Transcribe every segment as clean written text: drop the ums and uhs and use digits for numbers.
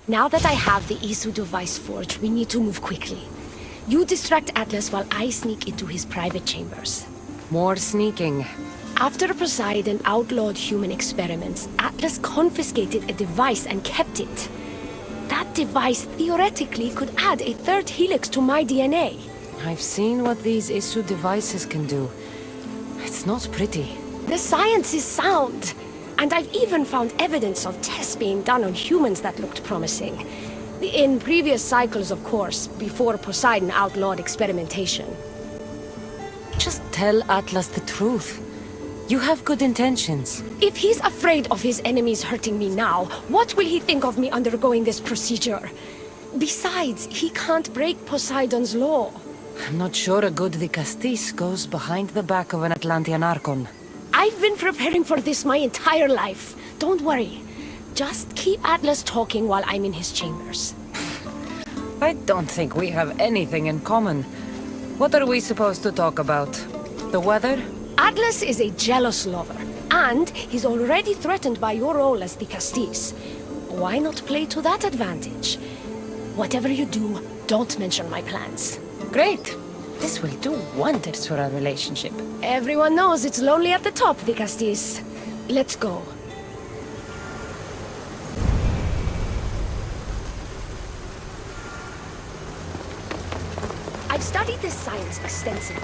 Now that I have the Isu device forged, we need to move quickly. You distract Atlas while I sneak into his private chambers. More sneaking. After Poseidon outlawed human experiments, Atlas confiscated a device and kept it. That device theoretically could add a third helix to my DNA. I've seen what these Isu devices can do. It's not pretty. The science is sound. And I've even found evidence of tests being done on humans that looked promising. In previous cycles, of course, before Poseidon outlawed experimentation. Just tell Atlas the truth. You have good intentions. If he's afraid of his enemies hurting me now, what will he think of me undergoing this procedure? Besides, he can't break Poseidon's law. I'm not sure a good Castis goes behind the back of an Atlantean Archon. I've been preparing for this my entire life. Don't worry. Just keep Atlas talking while I'm in his chambers. I don't think we have anything in common. What are we supposed to talk about? The weather? Atlas is a jealous lover, and he's already threatened by your role as the Castis. Why not play to that advantage? Whatever you do, don't mention my plans. Great. This will do wonders for our relationship. Everyone knows it's lonely at the top, the Castis. Let's go. I've studied this science extensively.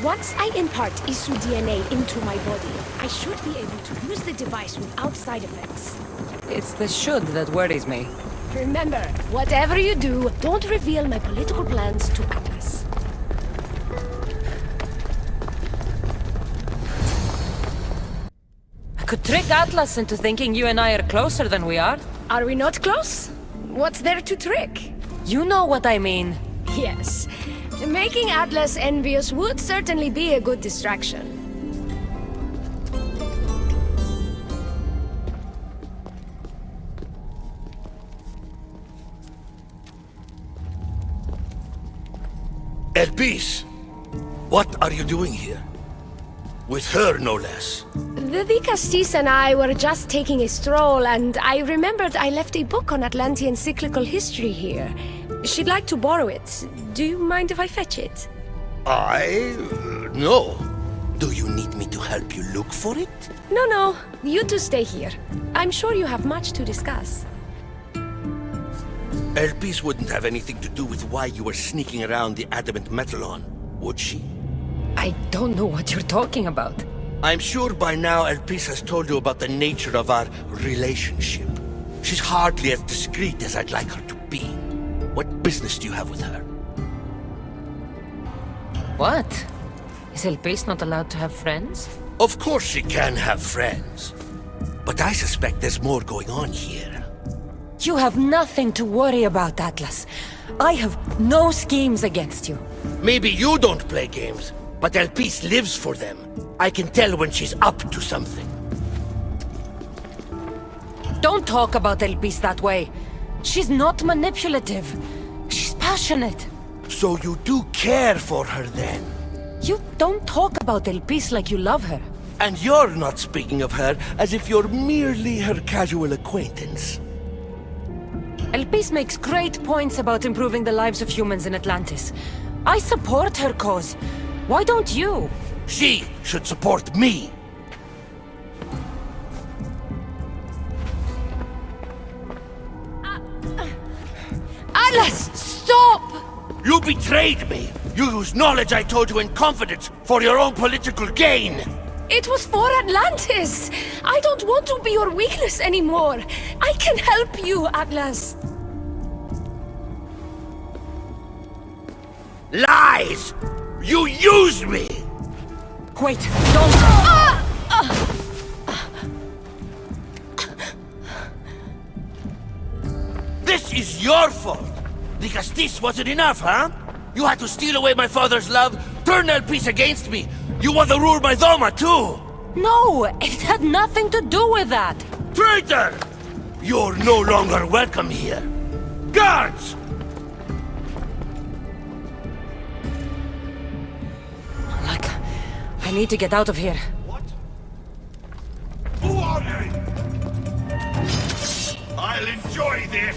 Once I impart Isu DNA into my body, I should be able to use the device without side effects. It's the should that worries me. Remember, whatever you do, don't reveal my political plans to Atlas. I could trick Atlas into thinking you and I are closer than we are. Are we not close? What's there to trick? You know what I mean. Yes. Making Atlas envious would certainly be a good distraction. Elpis, what are you doing here? With her, no less. The Castis and I were just taking a stroll, and I remembered I left a book on Atlantean cyclical history here. She'd like to borrow it. Do you mind if I fetch it? No. Do you need me to help you look for it? No. You two stay here. I'm sure you have much to discuss. Elpis wouldn't have anything to do with why you were sneaking around the adamant Metalon, would she? I don't know what you're talking about. I'm sure by now Elpis has told you about the nature of our relationship. She's hardly as discreet as I'd like her to be. What business do you have with her? What? Is Elpis not allowed to have friends? Of course she can have friends. But I suspect there's more going on here. You have nothing to worry about, Atlas. I have no schemes against you. Maybe you don't play games, but Elpis lives for them. I can tell when she's up to something. Don't talk about Elpis that way. She's not manipulative. She's passionate. So you do care for her then? You don't talk about Elpis like you love her. And you're not speaking of her as if you're merely her casual acquaintance. Elpis makes great points about improving the lives of humans in Atlantis. I support her cause. Why don't you? She should support me. Atlas, stop! You betrayed me! You used knowledge I told you in confidence for your own political gain! It was for Atlantis! I don't want to be your weakness anymore! I can help you, Atlas! Lies! You used me! Wait, don't... This is your fault! The Castis wasn't enough, huh? You had to steal away my father's love, turn Elpis against me. You want to rule my Doma, too! No, it had nothing to do with that. Traitor! You're no longer welcome here. Guards! Look, I need to get out of here. What? Who are you? I'll enjoy this!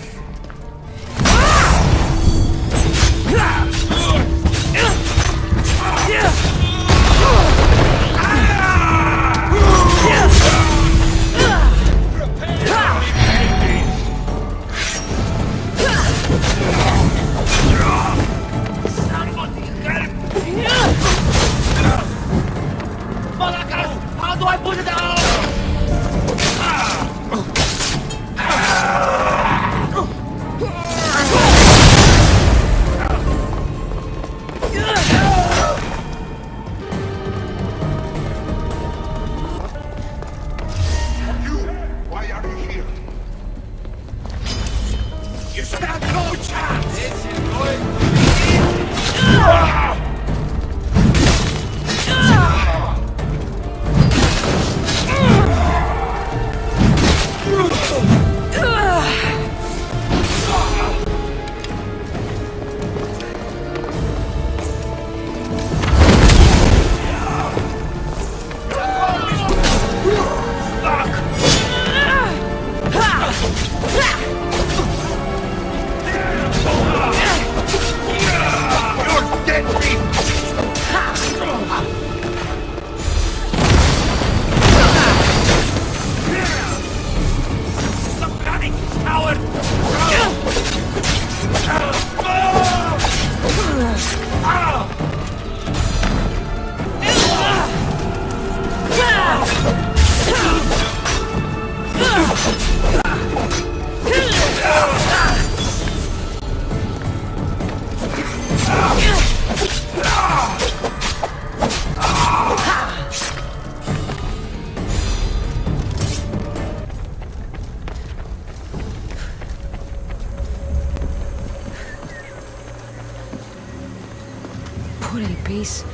Poor Elpise.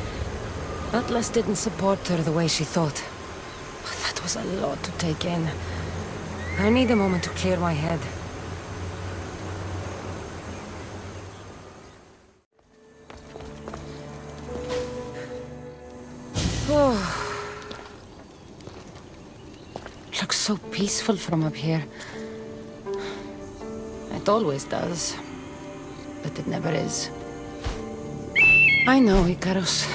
Atlas didn't support her the way she thought. That was a lot to take in. I need a moment to clear my head. Oh. Looks so peaceful from up here. It always does. But it never is. I know, Icarus.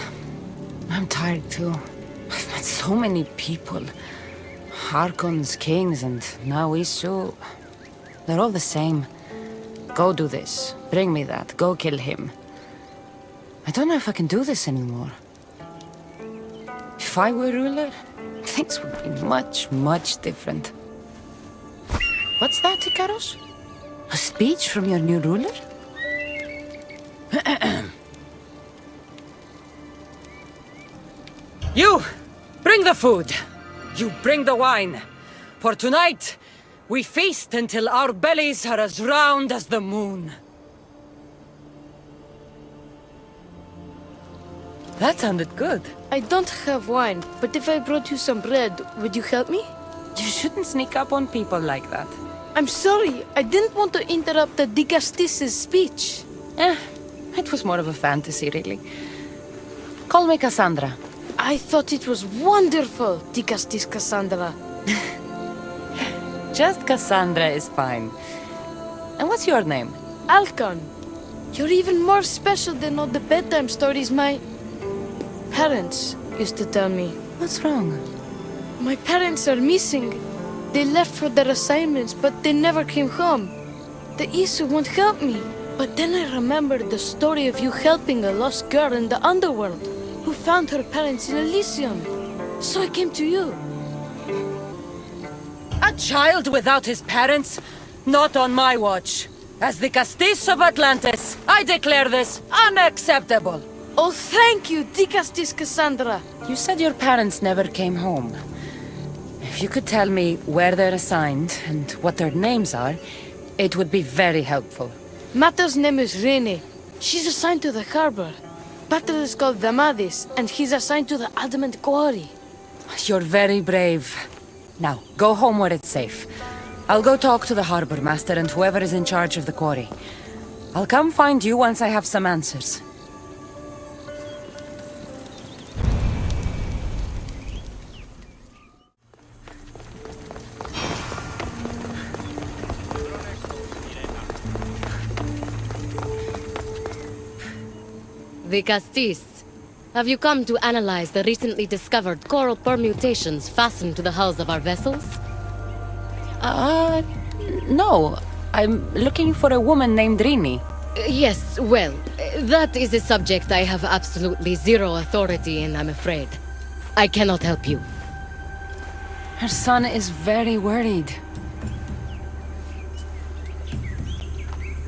I'm tired too. I've met so many people. Archons, kings, and now Isu. They're all the same. Go do this. Bring me that. Go kill him. I don't know if I can do this anymore. If I were ruler, things would be much, much different. What's that, Icarus? A speech from your new ruler? You! Bring the food! You bring the wine! For tonight, we feast until our bellies are as round as the moon. That sounded good. I don't have wine, but if I brought you some bread, would you help me? You shouldn't sneak up on people like that. I'm sorry, I didn't want to interrupt the Dicastis' speech. It was more of a fantasy, really. Call me Kassandra. I thought it was wonderful, Dicastis Kassandra. Just Kassandra is fine. And what's your name? Alcon, you're even more special than all the bedtime stories my parents used to tell me. What's wrong? My parents are missing. They left for their assignments, but they never came home. The Isu won't help me. But then I remembered the story of you helping a lost girl in the underworld, who found her parents in Elysium. So I came to you. A child without his parents? Not on my watch. As the Castis of Atlantis, I declare this unacceptable. Oh, thank you, Dicastis Kassandra. You said your parents never came home. If you could tell me where they're assigned and what their names are, it would be very helpful. Mata's name is Rene. She's assigned to the harbor. Pater is called Damadis, and he's assigned to the Adamant Quarry. You're very brave. Now, go home where it's safe. I'll go talk to the harbor master and whoever is in charge of the quarry. I'll come find you once I have some answers. The Castis. Have you come to analyze the recently discovered coral permutations fastened to the hulls of our vessels? No. I'm looking for a woman named Rini. Yes, well, that is a subject I have absolutely zero authority in, I'm afraid. I cannot help you. Her son is very worried.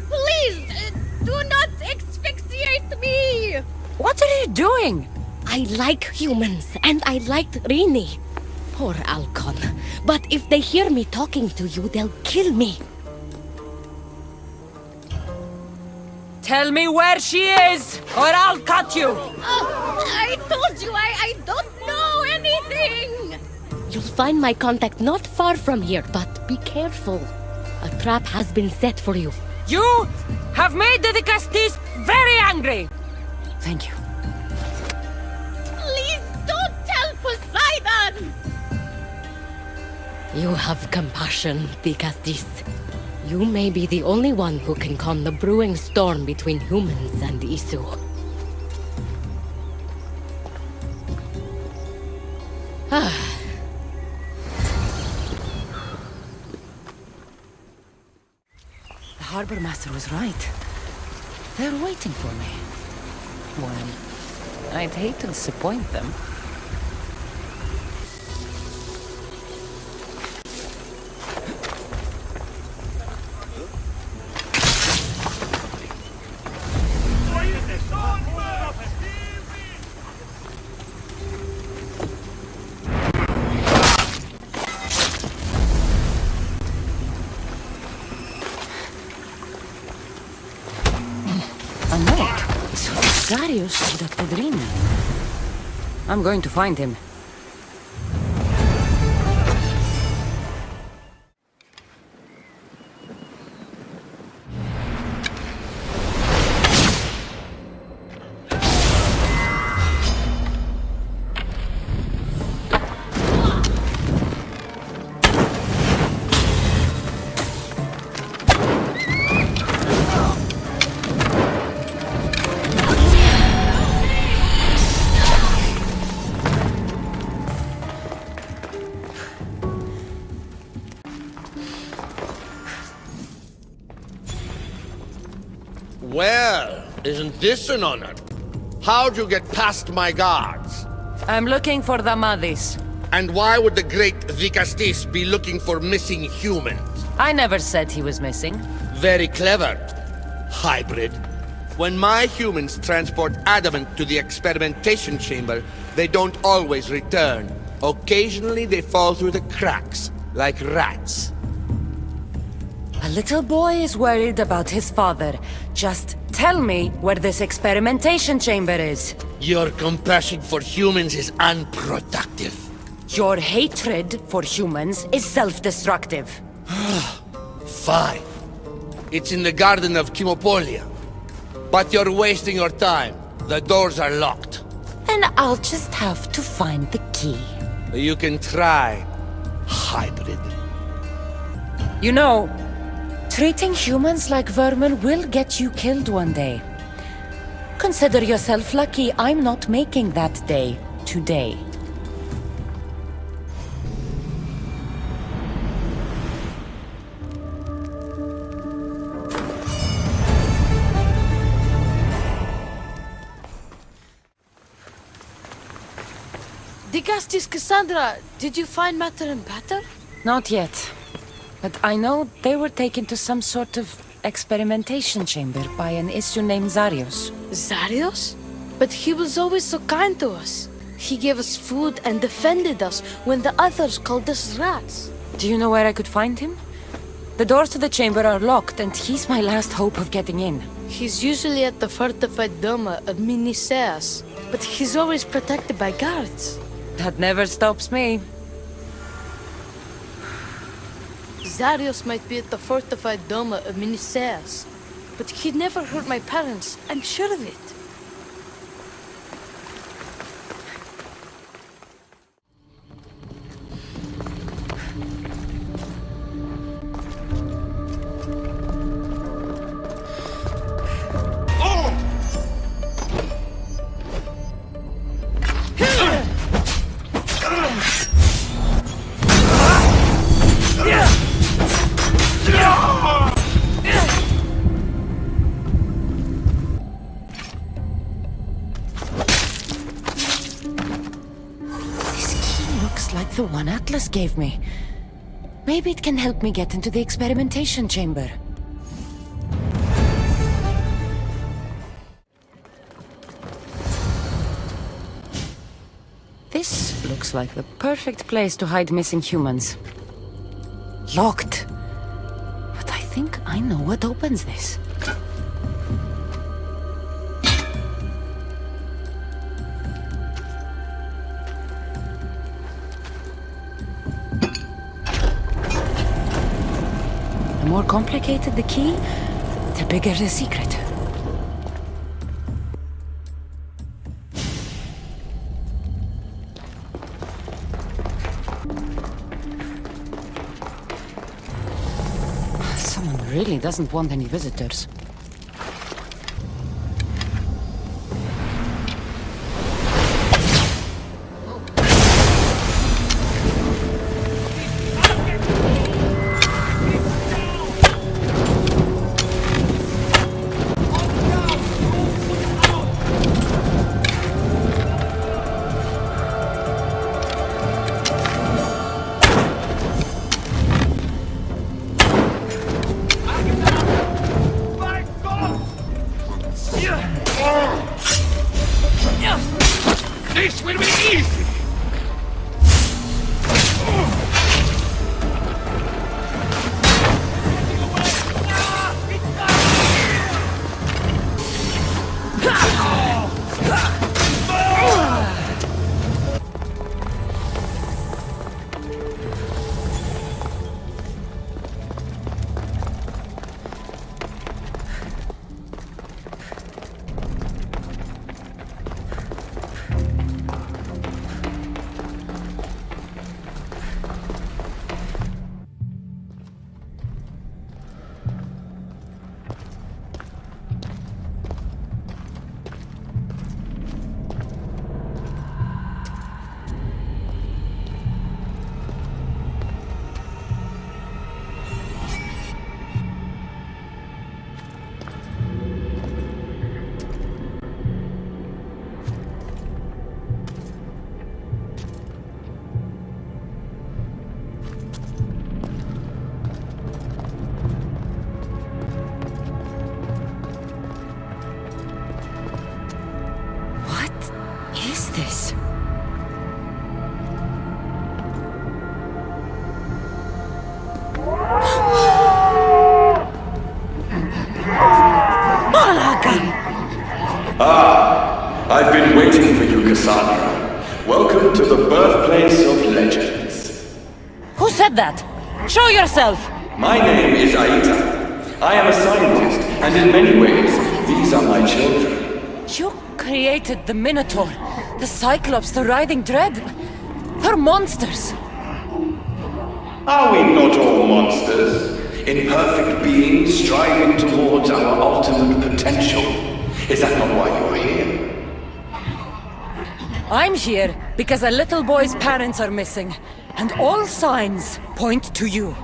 Please, do not asphyxiate me! What are you doing? I like humans, and I liked Rini. Poor Alcon. But if they hear me talking to you, they'll kill me. Tell me where she is, or I'll cut you! I told you I don't know anything! You'll find my contact not far from here, but be careful. A trap has been set for you. You have made the Castis very angry! Thank you. Please don't tell Poseidon! You have compassion, the Castis. You may be the only one who can calm the brewing storm between humans and Isu. The harbor master was right. They're waiting for me. Well, I'd hate to disappoint them. Darius abducted Rini. I'm going to find him. Well, isn't this an honor? How'd you get past my guards? I'm looking for the Madis. And why would the great Vicastis be looking for missing humans? I never said he was missing. Very clever. Hybrid. When my humans transport adamant to the experimentation chamber, they don't always return. Occasionally they fall through the cracks, like rats. A little boy is worried about his father. Just tell me where this experimentation chamber is. Your compassion for humans is unproductive. Your hatred for humans is self-destructive. Fine. It's in the garden of Kimopolia. But you're wasting your time. The doors are locked. And I'll just have to find the key. You can try, hybrid. You know, treating humans like vermin will get you killed one day. Consider yourself lucky I'm not making that day today. Digastis Cassandra, did you find matter and batter? Not yet. But I know they were taken to some sort of experimentation chamber by an issue named Zarios. Zarios? But he was always so kind to us. He gave us food and defended us when the others called us rats. Do you know where I could find him? The doors to the chamber are locked, and he's my last hope of getting in. He's usually at the fortified Doma of Miniseas, but he's always protected by guards. That never stops me. Zarios might be at the fortified Doma of Miniseas, but he'd never hurt my parents, I'm sure of it. atlas gave me. Maybe it can help me get into the experimentation chamber. This looks like the perfect place to hide missing humans. Locked. But I think I know what opens this. The more complicated the key, the bigger the secret. Someone really doesn't want any visitors. This will be easy! This? I've been waiting for you, Kassandra. Welcome to the birthplace of legends. Who said that? Show yourself! My name is Aita. I am a scientist, and in many ways, these are my children. You created the Minotaur, the Cyclops, the Writhing Dread. They're monsters. Are we not all monsters? Imperfect beings striving towards our ultimate potential. Is that not why you're here? I'm here because a little boy's parents are missing, and all signs point to you.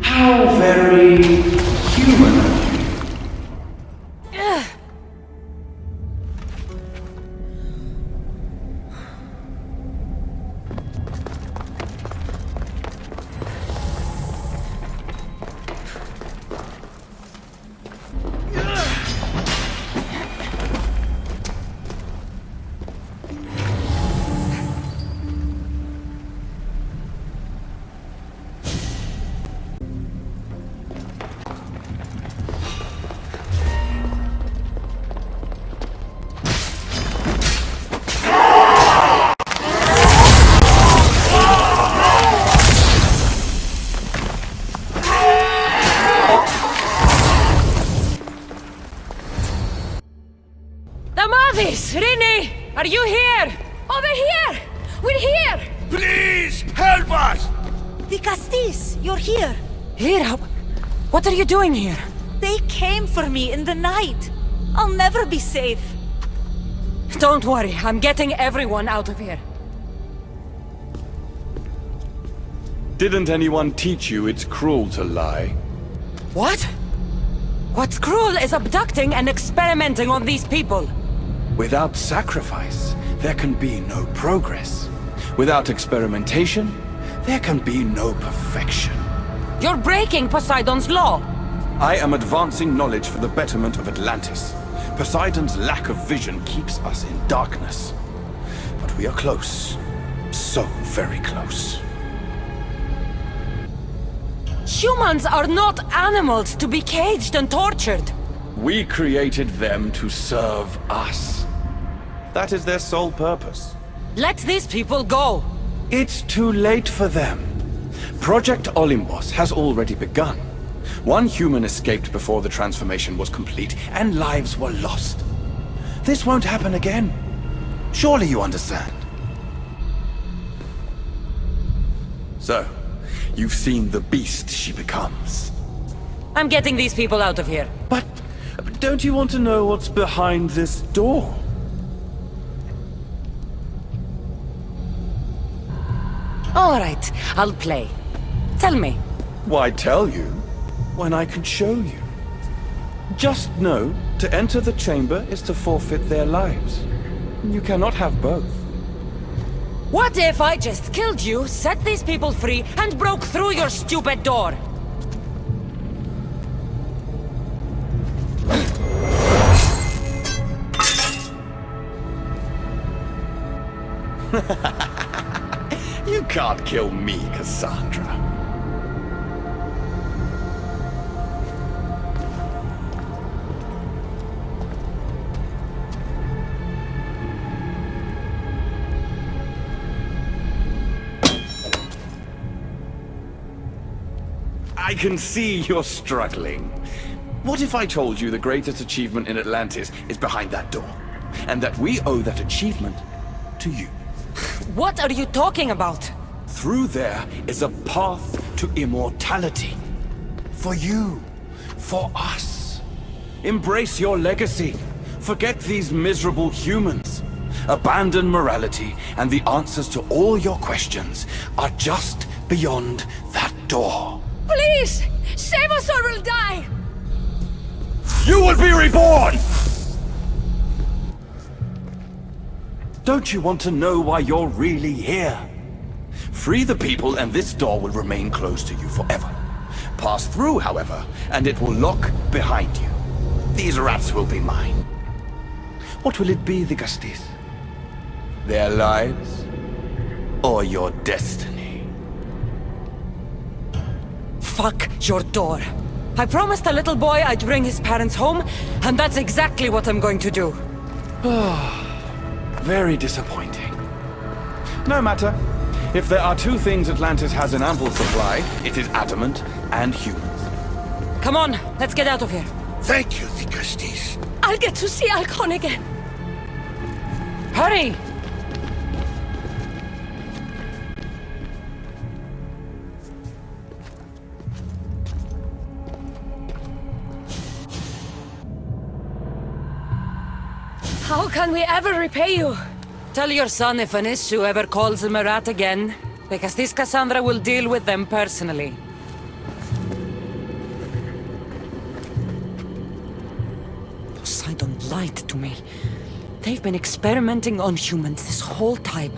How very human of you. Rini! Are you here? Over here! We're here! Please help us! The Castis, you're here. Lyra, what are you doing here? They came for me in the night. I'll never be safe. Don't worry, I'm getting everyone out of here. Didn't anyone teach you it's cruel to lie? What? What's cruel is abducting and experimenting on these people. Without sacrifice, there can be no progress. Without experimentation, there can be no perfection. You're breaking Poseidon's law. I am advancing knowledge for the betterment of Atlantis. Poseidon's lack of vision keeps us in darkness. But we are close. So very close. Humans are not animals to be caged and tortured. We created them to serve us. That is their sole purpose. Let these people go. It's too late for them. Project Olympus has already begun. One human escaped before the transformation was complete, and lives were lost. This won't happen again. Surely you understand. So, you've seen the beast she becomes. I'm getting these people out of here. But don't you want to know what's behind this door? All right, I'll play. Tell me. Why tell you when I can show you? Just know to enter the chamber is to forfeit their lives. You cannot have both. What if I just killed you, set these people free, and broke through your stupid door? You can't kill me, Kassandra. I can see you're struggling. What if I told you the greatest achievement in Atlantis is behind that door, and that we owe that achievement to you? What are you talking about? Through there is a path to immortality. For you. For us. Embrace your legacy. Forget these miserable humans. Abandon morality, and the answers to all your questions are just beyond that door. Please! Save us or we'll die! You will be reborn! Don't you want to know why you're really here? Free the people and this door will remain closed to you forever. Pass through, however, and it will lock behind you. These rats will be mine. What will it be, the Gusties? Their lives? Or your destiny? Fuck your door. I promised a little boy I'd bring his parents home, and that's exactly what I'm going to do. Very disappointing. No matter. If there are two things Atlantis has in ample supply, it is adamant and humans. Come on, let's get out of here. Thank you, the Gusties. I'll get to see Alcon again. Hurry! How can we ever repay you? Tell your son if an issue ever calls him a rat again, because this Kassandra will deal with them personally. Poseidon lied to me. They've been experimenting on humans this whole time.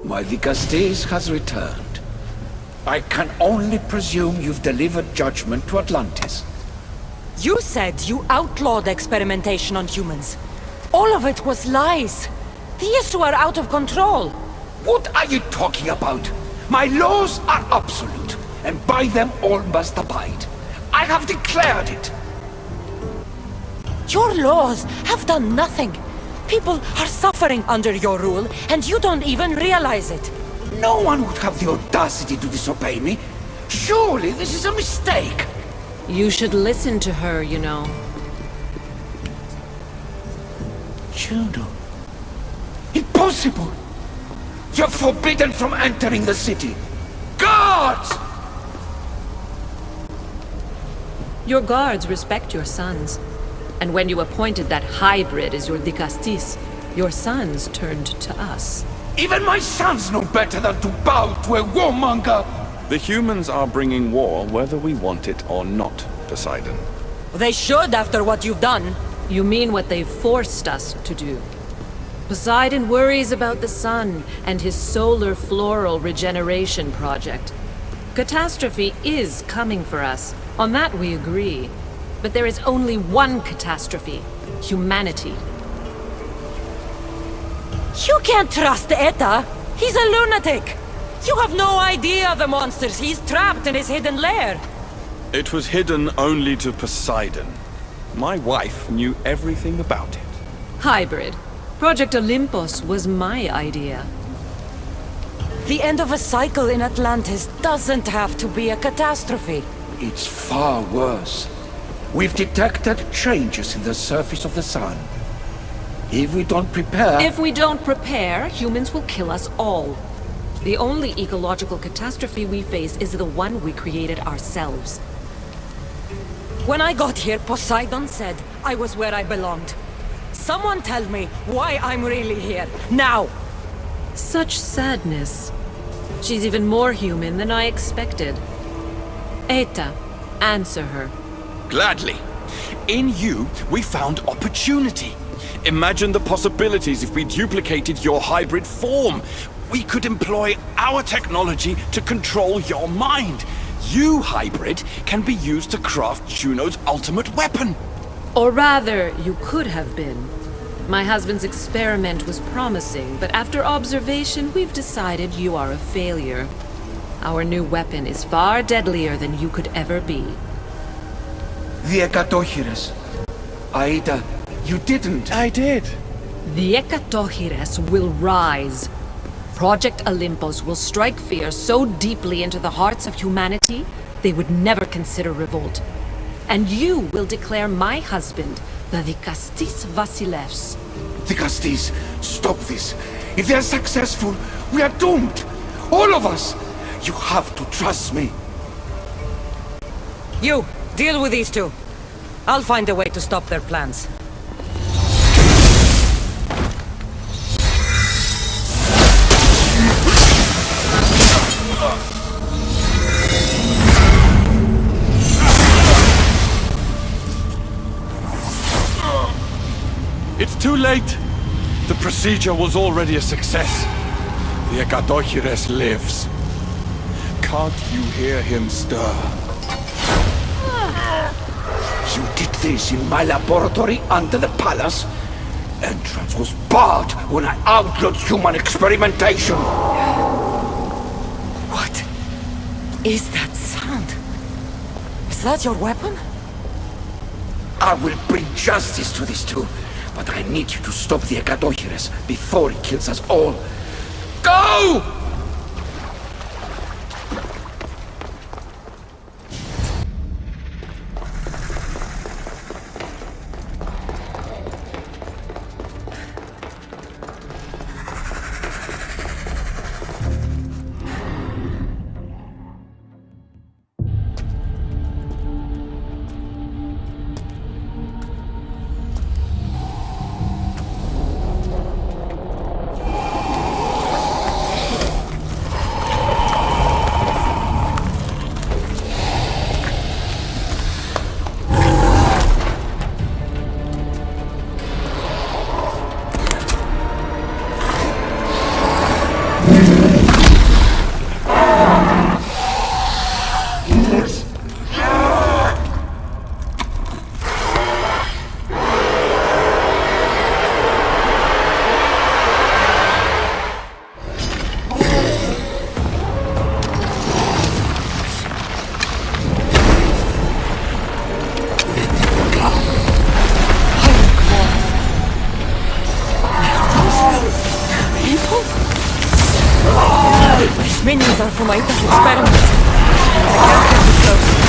My Vicastes has returned. I can only presume you've delivered judgment to Atlantis. You said you outlawed experimentation on humans. All of it was lies. These two are out of control. What are you talking about? My laws are absolute, and by them all must abide. I have declared it. Your laws have done nothing. People are suffering under your rule, and you don't even realize it. No one would have the audacity to disobey me. Surely this is a mistake. You should listen to her, you know. Juno. Impossible! You're forbidden from entering the city. Guards! Your guards respect your sons. And when you appointed that hybrid as your dicastis, your sons turned to us. Even my sons know better than to bow to a warmonger! The humans are bringing war whether we want it or not, Poseidon. They should after what you've done. You mean what they've forced us to do. Poseidon worries about the sun and his solar floral regeneration project. Catastrophe is coming for us. On that we agree. But there is only one catastrophe. Humanity. You can't trust Eta. He's a lunatic. You have no idea of the monsters he's trapped in his hidden lair. It was hidden only to Poseidon. My wife knew everything about it. Hybrid. Project Olympus was my idea. The end of a cycle in Atlantis doesn't have to be a catastrophe. It's far worse. We've detected changes in the surface of the sun. If we don't prepare... If we don't prepare, humans will kill us all. The only ecological catastrophe we face is the one we created ourselves. When I got here, Poseidon said I was where I belonged. Someone tell me why I'm really here, now! Such sadness. She's even more human than I expected. Eta, answer her. Gladly. In you, we found opportunity. Imagine the possibilities if we duplicated your hybrid form. We could employ our technology to control your mind. You, hybrid, can be used to craft Juno's ultimate weapon. Or rather, you could have been. My husband's experiment was promising, but after observation, we've decided you are a failure. Our new weapon is far deadlier than you could ever be. The Ekatochires. Aida, you didn't. I did. The Ekatochires will rise. Project Olympus will strike fear so deeply into the hearts of humanity, they would never consider revolt. And you will declare my husband the Dikastis Vasilevs. Dikastis, stop this. If they're successful, we are doomed. All of us. You have to trust me. You, deal with these two. I'll find a way to stop their plans. It's too late. The procedure was already a success. The Ekatochires lives. Can't you hear him stir? You did this in my laboratory under the palace. Entrance was barred when I outlawed human experimentation. What is that sound? Is that your weapon? I will bring justice to these two, but I need you to stop the Ekatochires before he kills us all. Go! Minions are from Aita's experiments. I can't get too close.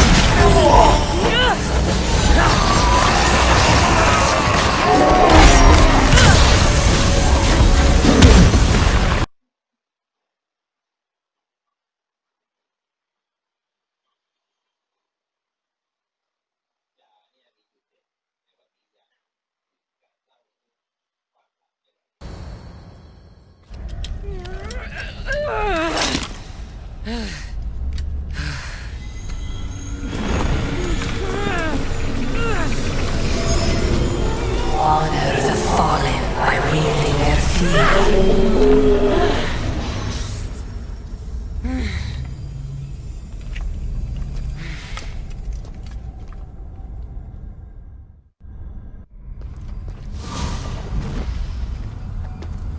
Honor the fallen by wielding their fear.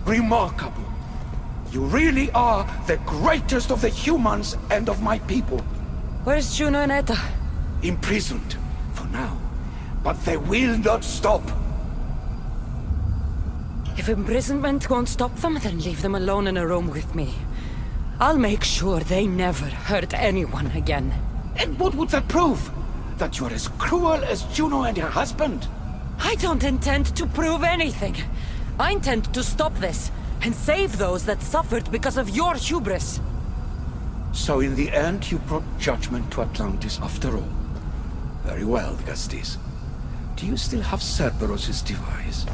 Remarkable. You really are the greatest of the humans and of my people. Where's Juno and Etta? Imprisoned, for now. But they will not stop. If imprisonment won't stop them, then leave them alone in a room with me. I'll make sure they never hurt anyone again. And what would that prove? That you're as cruel as Juno and her husband? I don't intend to prove anything. I intend to stop this, and save those that suffered because of your hubris. So in the end, you brought judgment to Atlantis after all. Very well, Gastis. Do you still have Cerberus' device?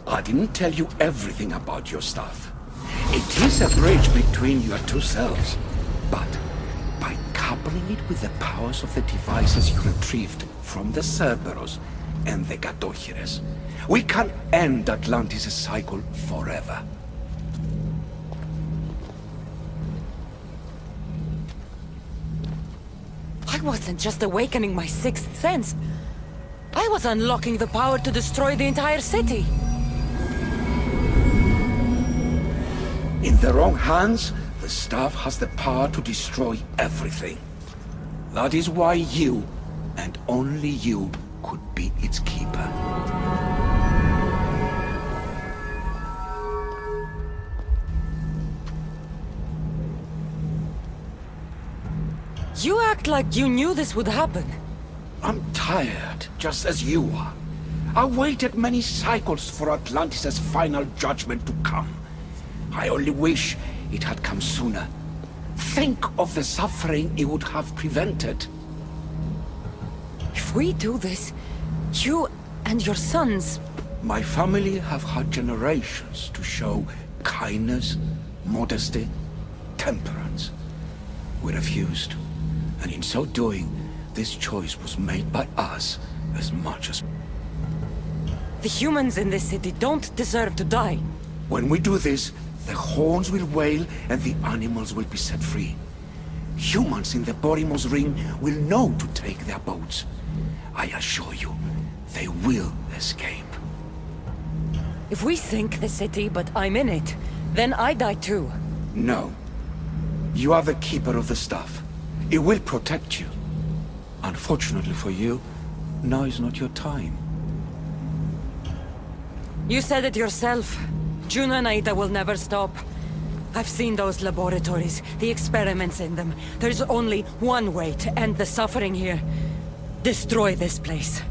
I didn't tell you everything about your stuff. It is a bridge between your two selves. But by coupling it with the powers of the devices you retrieved from the Cerberus and the Gatohires, we can end Atlantis' cycle forever. I wasn't just awakening my sixth sense. I was unlocking the power to destroy the entire city. In the wrong hands, the staff has the power to destroy everything. That is why you, and only you, could be its keeper. You act like you knew this would happen. I'm tired, just as you are. I waited many cycles for Atlantis' final judgment to come. I only wish it had come sooner. Think of the suffering it would have prevented. If we do this, you and your sons... My family have had generations to show kindness, modesty, temperance. We refused, and in so doing, this choice was made by us as much as... The humans in this city don't deserve to die. When we do this, the horns will wail and the animals will be set free. Humans in the Borimos Ring will know to take their boats. I assure you, they will escape. If we sink the city, but I'm in it, then I die too. No. You are the keeper of the staff. It will protect you. Unfortunately for you, now is not your time. You said it yourself. Juno and Aida will never stop. I've seen those laboratories, the experiments in them. There's only one way to end the suffering here. Destroy this place.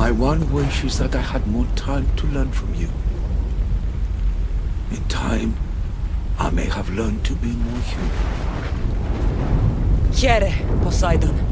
My one wish is that I had more time to learn from you. In time, I may have learned to be more human. Here, Poseidon.